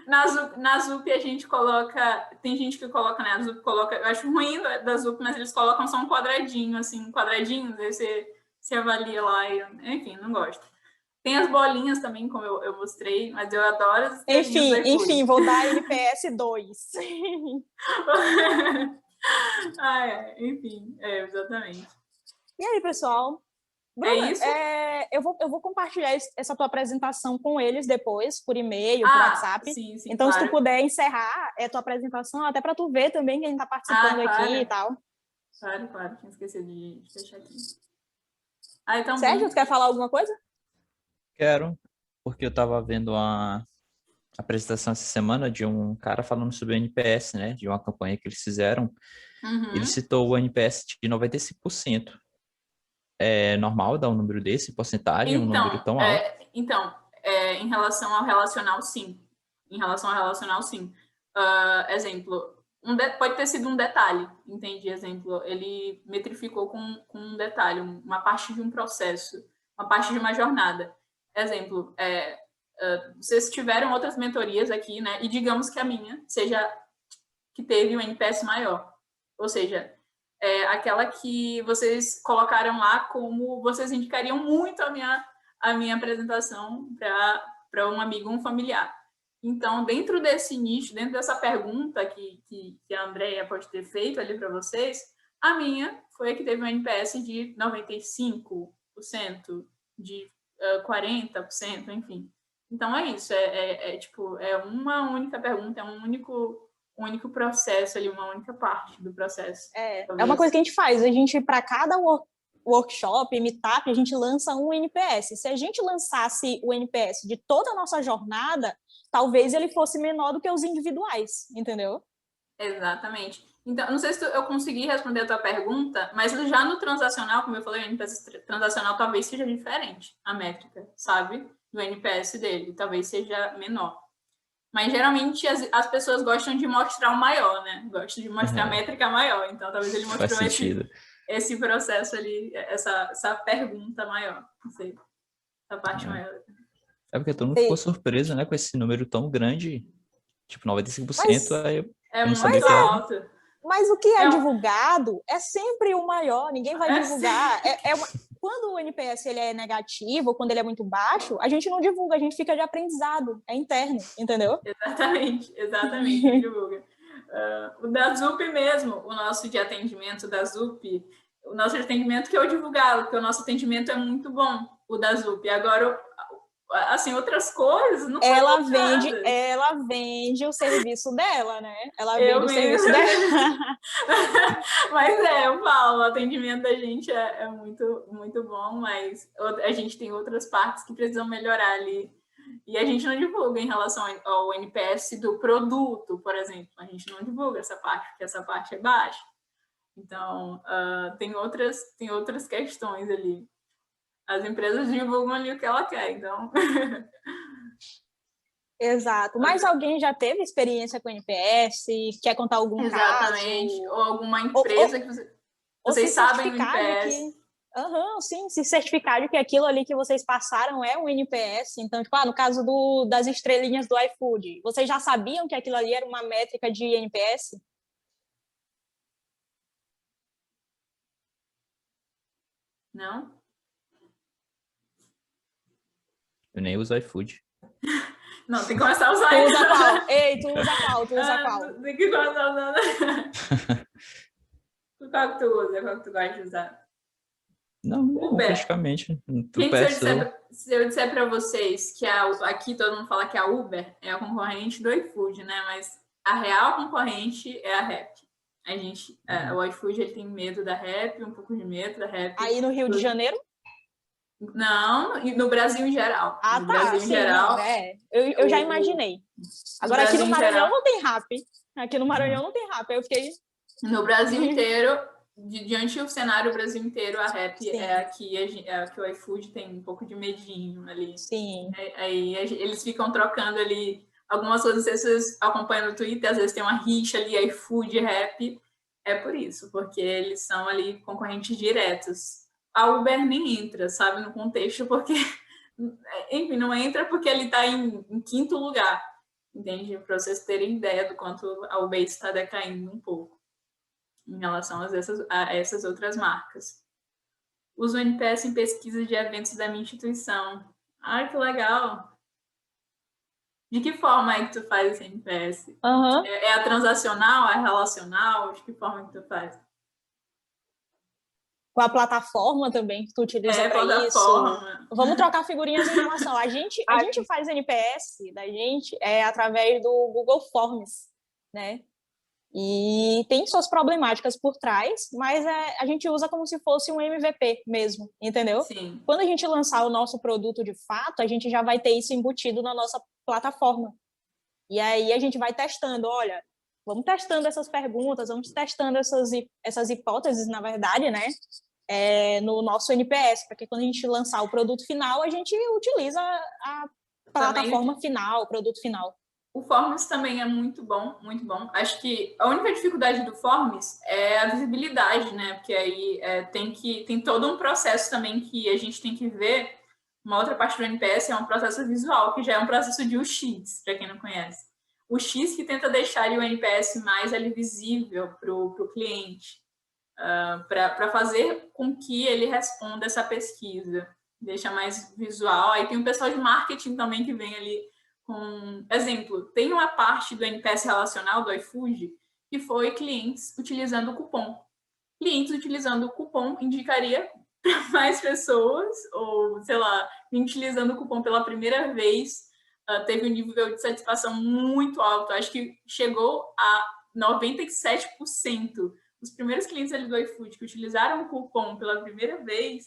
Na Zup a gente coloca... Tem gente que coloca, né? A Zup coloca... Eu acho ruim da Zup, mas eles colocam só um quadradinho, assim, quadradinhos, aí você avalia lá. Enfim, não gosto. Tem as bolinhas também, como eu mostrei, mas eu adoro as Enfim, vou dar NPS 2. Enfim, exatamente. E aí, pessoal? Bruna, eu vou compartilhar essa tua apresentação com eles depois, por e-mail, por WhatsApp. Sim, então, claro. Se tu puder encerrar a tua apresentação, até para tu ver também quem está participando aqui e tal. Claro. Tinha esquecido de fechar aqui. Então, Sérgio, tu quer falar alguma coisa? Quero, porque eu estava vendo uma apresentação essa semana de um cara falando sobre o NPS, né? De uma campanha que eles fizeram. Ele citou o NPS de 95%. É normal dar um número desse, porcentagem, um número tão alto? Em relação ao relacional, sim. Exemplo, pode ter sido um detalhe, entendi, exemplo. Ele metrificou com um detalhe, uma parte de um processo, uma parte de uma jornada. Exemplo, vocês tiveram outras mentorias aqui, né? E digamos que a minha seja que teve um NPS maior. Ou seja, aquela que vocês colocaram lá como vocês indicariam muito a minha apresentação para um amigo, um familiar. Então, dentro desse nicho, dentro dessa pergunta que a Andrea pode ter feito ali para vocês, a minha foi a que teve um NPS de 95%, de 40%, enfim. Então, é isso. É uma única pergunta, é um único processo ali, uma única parte do processo. É uma coisa que a gente faz. A gente, para cada workshop, meetup, a gente lança um NPS. Se a gente lançasse o NPS de toda a nossa jornada, talvez ele fosse menor do que os individuais, entendeu? Exatamente. Então, não sei se eu consegui responder a tua pergunta, mas já no transacional, como eu falei, o NPS transacional talvez seja diferente, a métrica, sabe? Do NPS dele, talvez seja menor. Mas geralmente as pessoas gostam de mostrar o maior, né? Gostam de mostrar a métrica maior. Então, talvez ele Faz mostrou sentido. esse processo ali, essa pergunta maior. Não sei, essa parte maior. É porque todo mundo ficou surpreso, né, com esse número tão grande, tipo 95%, Mas, aí eu É não muito sabia o que era. alto. mas o que é É, divulgado é sempre o maior, ninguém vai divulgar. sim. Quando o NPS ele é negativo, quando ele é muito baixo, a gente não divulga, a gente fica de aprendizado, é interno, entendeu? Exatamente, não divulga. O da ZUP mesmo, o nosso de atendimento da ZUP, o nosso atendimento que eu divulgava, porque o nosso atendimento é muito bom, o da ZUP. Agora, assim, outras coisas não ela são vende, mostradas. ela vende o serviço dela, né? Ela Eu vende o mesmo. serviço dela. Mas eu falo, o atendimento da gente é muito, muito bom, mas a gente tem outras partes que precisam melhorar ali. E a gente não divulga em relação ao NPS do produto, por exemplo. A gente não divulga essa parte, porque essa parte é baixa. Então, tem outras questões ali. As empresas divulgam ali o que ela quer, então... Exato. Mas alguém já teve experiência com NPS? Quer contar algum Exatamente. caso? Ou alguma Ou, empresa que ou se vocês sabem o certificar de NPS. que... sim, se certificar de que aquilo ali que vocês passaram é um NPS. Então, tipo, no caso das estrelinhas do iFood, vocês já sabiam que aquilo ali era uma métrica de NPS? Não? Eu nem uso iFood. Não, tem que começar a usar. Tu usa qual? Ei, tu usa qual? Tu usa qual? Tem que começar a usar. Qual que tu usa? Qual que tu gosta de usar? Não, Uber. praticamente. Tu Gente, peço... se eu disser para vocês que aqui todo mundo fala que a Uber é a concorrente do iFood, né? Mas a real concorrente é a Rap. O iFood ele tem medo da Rap, um pouco de medo da Rap. Aí no Rio de Janeiro? Não, no Brasil em geral. Ah, no tá, Brasil sim, em geral. não, eu já imaginei. Agora aqui no Maranhão geral, não tem Rap. Aqui no Maranhão não tem Rap. Eu fiquei... No Brasil inteiro, diante do cenário Brasil inteiro, a Rap Sim. é a que o iFood tem um pouco de medinho ali. Sim. Aí eles ficam trocando ali algumas coisas, não sei se vocês acompanham no Twitter, às vezes tem uma rixa ali, iFood e Rap. É por isso, porque eles são ali concorrentes diretos. A Uber nem entra, sabe, no contexto, porque, enfim, não entra porque ele está em quinto lugar, entende? Para vocês terem ideia do quanto a Uber está decaindo um pouco em relação a essas outras marcas. Uso o NPS em pesquisa de eventos da minha instituição. Ai, que legal! De que forma é que tu faz esse NPS? É a transacional, é relacional? De que forma que tu faz? Com a plataforma também que tu utiliza para isso. Vamos trocar figurinhas em relação. A gente faz NPS da gente através do Google Forms, né? E tem suas problemáticas por trás, mas a gente usa como se fosse um MVP mesmo, entendeu? Sim. Quando a gente lançar o nosso produto de fato, a gente já vai ter isso embutido na nossa plataforma. E aí a gente vai testando, olha, vamos testando essas perguntas, vamos testando essas hipóteses, na verdade, né? No nosso NPS, para que quando a gente lançar o produto final, a gente utiliza a plataforma final, o produto final. O Forms também é muito bom, muito bom. Acho que a única dificuldade do Forms é a visibilidade, né? Porque aí tem todo um processo também que a gente tem que ver. Uma outra parte do NPS é um processo visual, que já é um processo de UX, para quem não conhece. O X que tenta deixar ali o NPS mais ali visível para o cliente, para fazer com que ele responda essa pesquisa, deixa mais visual. Aí tem o pessoal de marketing também que vem ali com... Exemplo, tem uma parte do NPS relacional do iFood que foi clientes utilizando o cupom. Clientes utilizando o cupom indicaria para mais pessoas, ou, sei lá, utilizando o cupom pela primeira vez, teve um nível de satisfação muito alto. Acho que chegou a 97%. Os primeiros clientes ali do iFood que utilizaram o cupom pela primeira vez,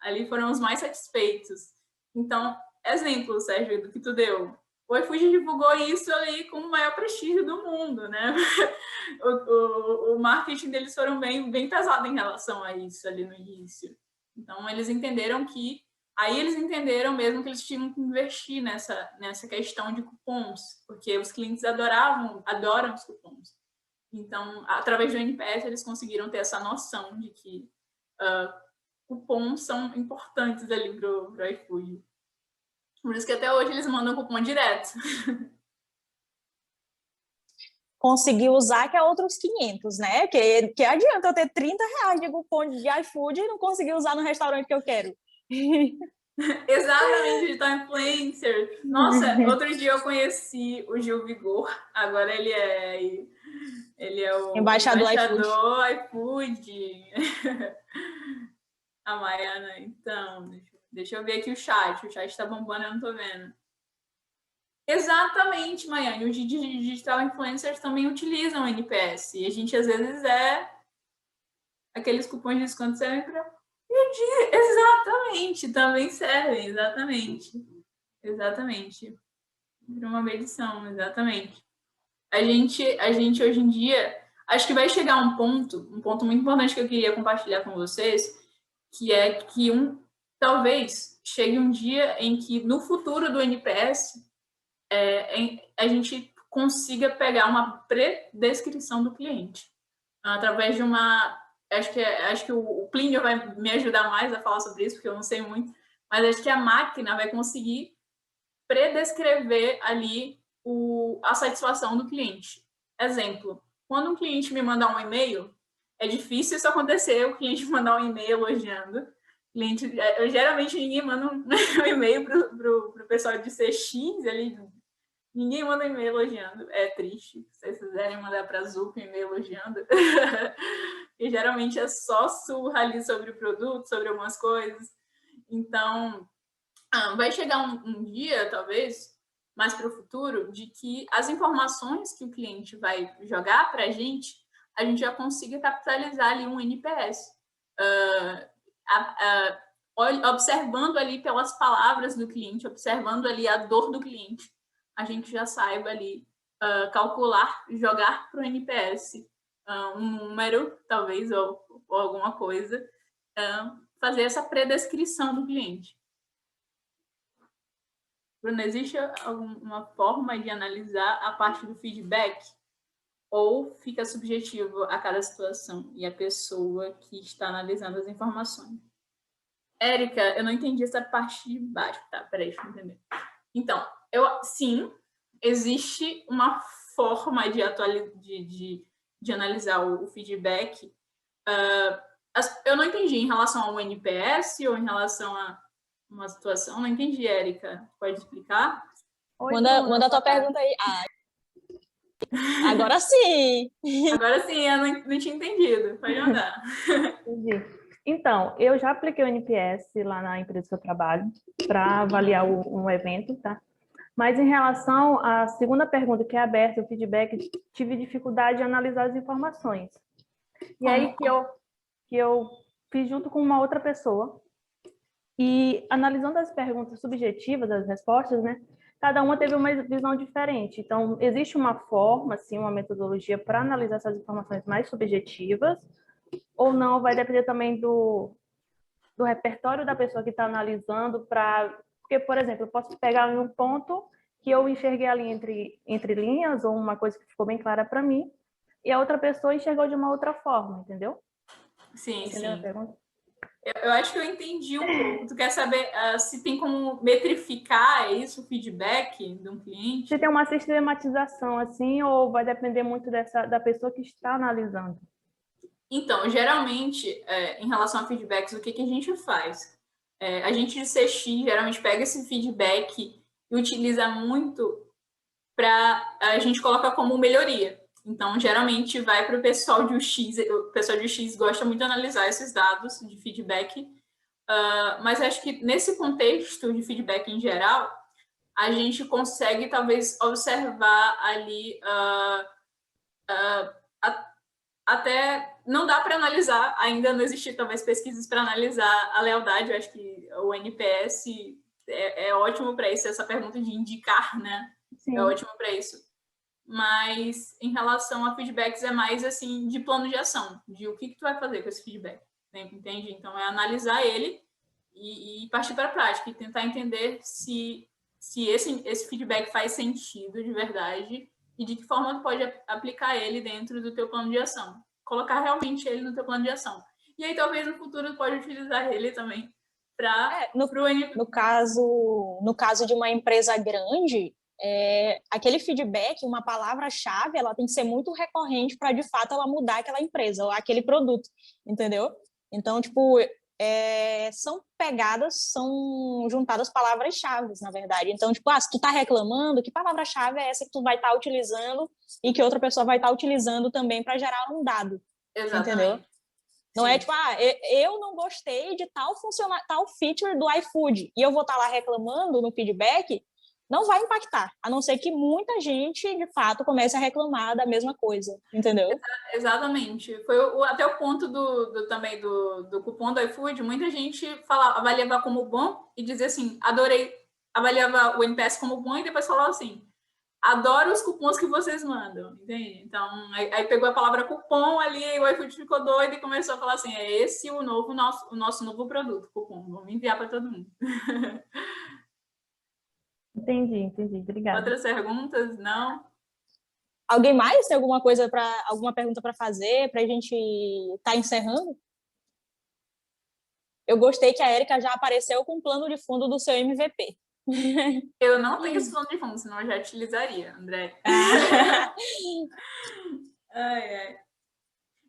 ali foram os mais satisfeitos. Então, exemplo, Sérgio, do que tu deu. o iFood divulgou isso ali com o maior prestígio do mundo, né? O marketing deles foram bem pesado em relação a isso ali no início. Então, eles entenderam que... Aí eles entenderam mesmo que eles tinham que investir nessa questão de cupons, porque os clientes adoram os cupons. Então, através do NPS, eles conseguiram ter essa noção de que cupons são importantes ali para o iFood. Por isso que até hoje eles mandam cupom direto. Conseguir usar que é outros 500, né? Que adianta eu ter R$30 de cupom de iFood e não conseguir usar no restaurante que eu quero. Exatamente, digital influencer. Nossa, outro dia eu conheci o Gil Vigor. Agora ele é o Embaixador iFood. A Maiana, então, deixa eu ver aqui o chat. O chat tá bombando, eu não tô vendo. Exatamente, Maiane. Os digital influencers também utilizam o NPS. E a gente, às vezes, aqueles cupons de desconto servem para... Exatamente, também servem. Exatamente. Para uma medição, exatamente. A gente, hoje em dia, acho que vai chegar um ponto muito importante que eu queria compartilhar com vocês, que é que talvez chegue um dia em que, no futuro do NPS, a gente consiga pegar uma pré-descrição do cliente. Através de uma... Acho que o Plínio vai me ajudar mais a falar sobre isso, porque eu não sei muito, mas acho que a máquina vai conseguir predescrever ali a satisfação do cliente. Exemplo, quando um cliente me mandar um e-mail, é difícil isso acontecer, o cliente mandar um e-mail elogiando. Geralmente ninguém manda um e-mail para o pessoal de CX ali. Ninguém manda e-mail elogiando. É triste. Se vocês quiserem mandar para a Zup e-mail elogiando. E geralmente é só surra ali sobre o produto, sobre algumas coisas. Então, vai chegar um dia, talvez, mais para o futuro, de que as informações que o cliente vai jogar para a gente já consiga capitalizar ali um NPS. Observando ali pelas palavras do cliente, observando ali a dor do cliente, a gente já saiba ali calcular, jogar para o NPS um número, talvez, ou alguma coisa, fazer essa predescrição do cliente. Bruna, existe alguma forma de analisar a parte do feedback? Ou fica subjetivo a cada situação e a pessoa que está analisando as informações? Érica, eu não entendi essa parte de baixo. Tá, peraí, deixa eu entender. Então, sim, existe uma forma de analisar o feedback. Eu não entendi em relação ao NPS ou em relação a uma situação. Não entendi, Érica. Pode explicar? Oi, manda a tua pergunta aí. Agora sim! Agora sim, eu não tinha entendido. Pode mandar. Entendi. Então, eu já apliquei o NPS lá na empresa que eu trabalho para avaliar um evento, tá? Mas em relação à segunda pergunta, que é aberta, o feedback, tive dificuldade de analisar as informações. E aí que eu fiz junto com uma outra pessoa e analisando as perguntas subjetivas, as respostas, né? Cada uma teve uma visão diferente. Então, existe uma forma, assim, uma metodologia para analisar essas informações mais subjetivas, ou não, vai depender também do repertório da pessoa que está analisando, porque, por exemplo, eu posso pegar um ponto que eu enxerguei ali entre linhas, ou uma coisa que ficou bem clara para mim, e a outra pessoa enxergou de uma outra forma, entendeu? Sim, entendeu sim. A pergunta? Eu acho que eu entendi um pouco. Tu quer saber se tem como metrificar isso, o feedback de um cliente? Se tem uma sistematização assim, ou vai depender muito da pessoa que está analisando? Então, geralmente, em relação a feedbacks, o que a gente faz? A gente de CX geralmente pega esse feedback e utiliza muito a gente coloca como melhoria. Então, geralmente, vai para o pessoal de UX. O pessoal de UX gosta muito de analisar esses dados de feedback. Mas acho que nesse contexto de feedback em geral, a gente consegue, talvez, observar ali até... Não dá para analisar, ainda não existe, talvez, pesquisas para analisar a lealdade. Eu acho que o NPS é ótimo para isso, essa pergunta de indicar, né? Sim. é ótimo para isso. Mas em relação a feedbacks é mais assim de plano de ação, de o que tu vai fazer com esse feedback, né? Entende? Então é analisar ele e partir para a prática e tentar entender se esse feedback faz sentido de verdade e de que forma tu pode aplicar ele dentro do teu plano de ação. Colocar realmente ele no teu plano de ação. E aí talvez no futuro tu pode utilizar ele também para no caso de uma empresa grande, aquele feedback, uma palavra-chave, ela tem que ser muito recorrente para, de fato, ela mudar aquela empresa, aquele produto, entendeu? Então, tipo, são juntadas palavras-chave, na verdade. Então, tipo, se tu tá reclamando, que palavra-chave é essa que tu vai estar utilizando e que outra pessoa vai estar utilizando também para gerar um dado, entendeu? Não é tipo, eu não gostei de tal feature do iFood e eu vou estar lá reclamando no feedback, não vai impactar, a não ser que muita gente, de fato, comece a reclamar da mesma coisa, entendeu? Exatamente. Foi até o ponto também do cupom do iFood, muita gente avaliava como bom e dizia assim, adorei, avaliava o NPS como bom e depois falava assim, adoro os cupons que vocês mandam, entende? Então, aí pegou a palavra cupom ali, e o iFood ficou doido e começou a falar assim, é esse o nosso novo produto, cupom, vamos enviar para todo mundo. Entendi, obrigada. Outras perguntas? Não? Alguém mais tem alguma pergunta para fazer, para a gente estar encerrando? Eu gostei que a Érica já apareceu com o plano de fundo do seu MVP. Eu não tenho esse plano de fundo, senão eu já utilizaria, André.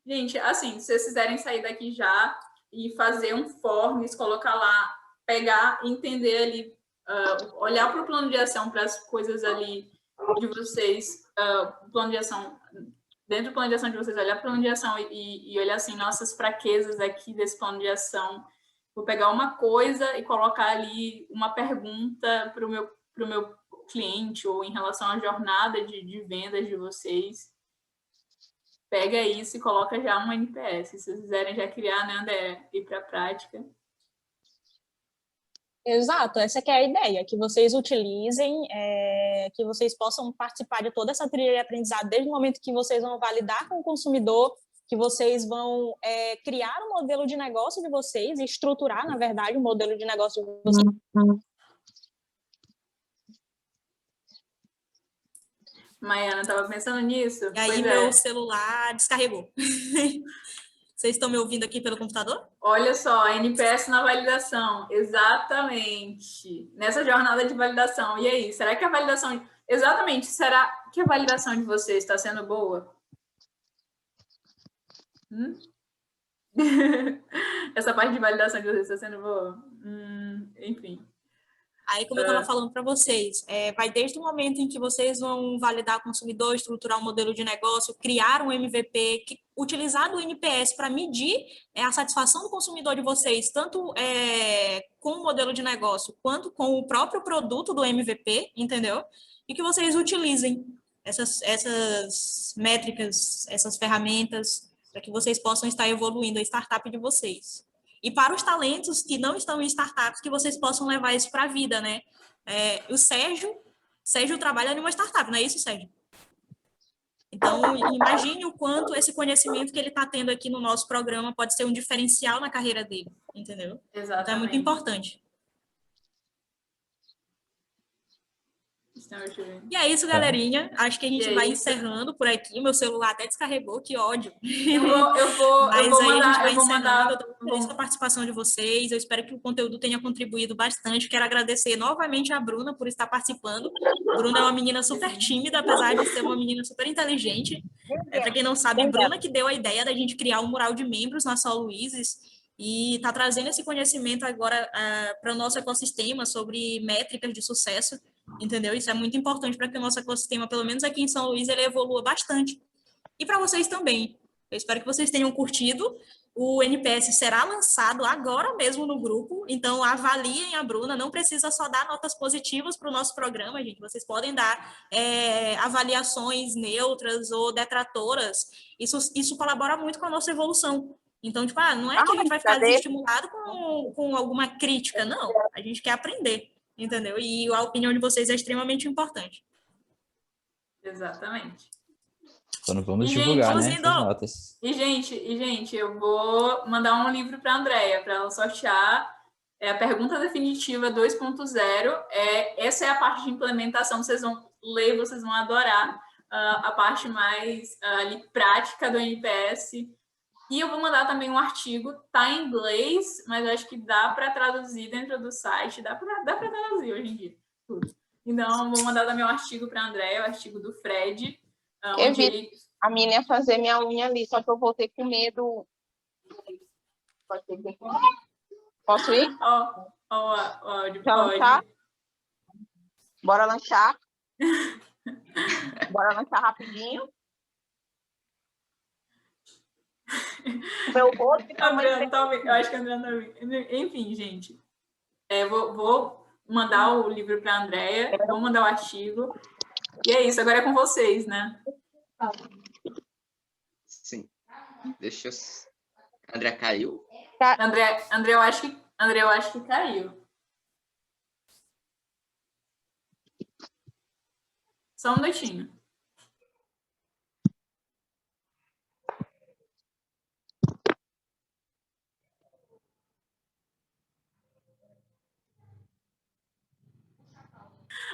Gente, assim, se vocês quiserem sair daqui já e fazer um forms, colocar lá, pegar, entender ali, olhar para o plano de ação, para as coisas ali de vocês, plano de ação, dentro do plano de ação de vocês, olhar para o plano de ação e olhar assim, nossas fraquezas aqui desse plano de ação. Vou pegar uma coisa e colocar ali uma pergunta para o meu cliente ou em relação à jornada de vendas de vocês. Pega isso e coloca já um NPS. Se vocês quiserem já criar, né, André, ir para a prática. Exato, essa que é a ideia, que vocês utilizem, que vocês possam participar de toda essa trilha de aprendizado desde o momento que vocês vão validar com o consumidor, que vocês vão criar um modelo de negócio de vocês e estruturar, na verdade, o modelo de negócio de vocês. Maiana, estava pensando nisso. E aí meu celular descarregou. Vocês estão me ouvindo aqui pelo computador? Olha só, NPS na validação. Exatamente. Nessa jornada de validação. E aí, será que a validação... Exatamente. Será que a validação de vocês está sendo boa? Essa parte de validação de vocês está sendo boa? Enfim. Aí, como eu estava falando para vocês, vai desde o momento em que vocês vão validar o consumidor, estruturar um modelo de negócio, criar um MVP, utilizar do NPS para medir a satisfação do consumidor de vocês, tanto com o modelo de negócio, quanto com o próprio produto do MVP, entendeu? E que vocês utilizem essas métricas, essas ferramentas, para que vocês possam estar evoluindo a startup de vocês. E para os talentos que não estão em startups, que vocês possam levar isso para a vida, né? O Sérgio trabalha em uma startup, não é isso, Sérgio? Então, imagine o quanto esse conhecimento que ele está tendo aqui no nosso programa pode ser um diferencial na carreira dele, entendeu? Exatamente. Então, é muito importante. E é isso, galerinha. Acho que a gente vai encerrando por aqui. Meu celular até descarregou, que ódio. Eu vou mandar. Eu estou feliz com a participação de vocês. Eu espero que o conteúdo tenha contribuído bastante. Quero agradecer novamente a Bruna por estar participando. A Bruna é uma menina super tímida, apesar de ser uma menina super inteligente. Para quem não sabe, a Bruna que deu a ideia da gente criar um mural de membros na São Luís e está trazendo esse conhecimento agora para o nosso ecossistema sobre métricas de sucesso. Entendeu? Isso é muito importante para que o nosso ecossistema, pelo menos aqui em São Luís, ele evolua bastante. E para vocês também. Eu espero que vocês tenham curtido. O NPS será lançado agora mesmo no grupo, então avaliem a Bruna. Não precisa só dar notas positivas para o nosso programa, gente. Vocês podem dar avaliações neutras ou detratoras. Isso colabora muito com a nossa evolução. Então, tipo, não é que a gente vai ficar desestimulado com alguma crítica, não. A gente quer aprender. Entendeu? E a opinião de vocês é extremamente importante. Exatamente. Quando vamos E, divulgar, gente, né? Essas notas. E, gente, eu vou mandar um livro para a Andrea, para ela sortear. É a Pergunta Definitiva 2.0. Essa é a parte de implementação, vocês vão ler, vocês vão adorar. A parte mais ali, prática do NPS. E eu vou mandar também um artigo, tá em inglês, mas acho que dá para traduzir dentro do site, dá para traduzir hoje em dia, tudo. Então, vou mandar também um artigo para a Andrea, o artigo do Fred, onde ele... A menina ia fazer minha unha ali, só que eu voltei com medo. Posso ir? Quer lanchar? Bora lanchar? Bora lanchar rapidinho? Meu rosto fica André, eu acho que a André não tá vendo. Enfim, gente. Vou mandar o livro para a Andrea, vou mandar o artigo. E é isso, agora é com vocês, né? Sim. Deixa eu... André caiu? André, eu acho que caiu. Só um minutinho.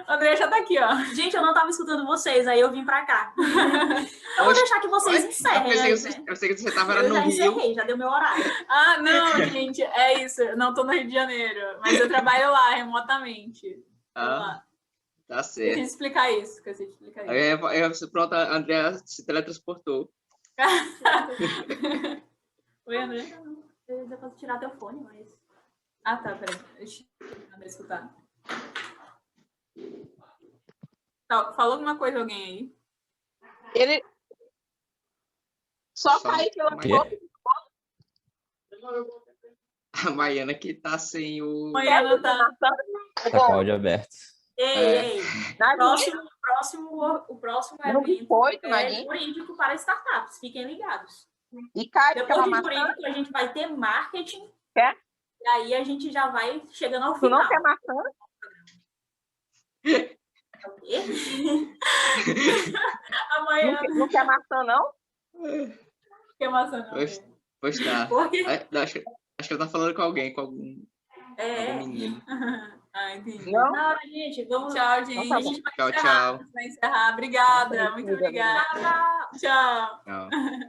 André já tá aqui, ó. Gente, eu não tava escutando vocês, aí eu vim pra cá. Eu vou deixar que vocês encerrem. Eu pensei que você tava no já Rio. encerrei, já deu meu horário. Ah, não, gente, é isso. Eu não tô no Rio de Janeiro, mas eu trabalho lá remotamente. Tá Esqueci certo. de explicar isso. Pronto, a Andrea se teletransportou. Oi, André. Eu posso tirar teu fone, mas... Ah, tá, peraí. Deixa eu escutar. Falou alguma coisa alguém aí? Ele... Só cair pela porta. A Maiana que tá sem o... Maiana tá Tá com o áudio aberto. Ei. O próximo evento é Nadine. jurídico para startups. Fiquem ligados. E cai Depois de maçã. jurídico, a gente vai ter marketing. Quer? E aí a gente já vai chegando ao Tu final. não quer maçã? O quê? a Maiana. Não quer maçã, não? Que maçã, não. Pois tá. Por quê? Acho que ela tá falando com alguém, com algum menino. Ah, entendi. Não? Não, gente, vamos... Tchau, gente. Então tá A bom. gente vai Tchau, encerrar. tchau. Vai encerrar. Obrigada. Muito obrigada. Tchau. Tchau.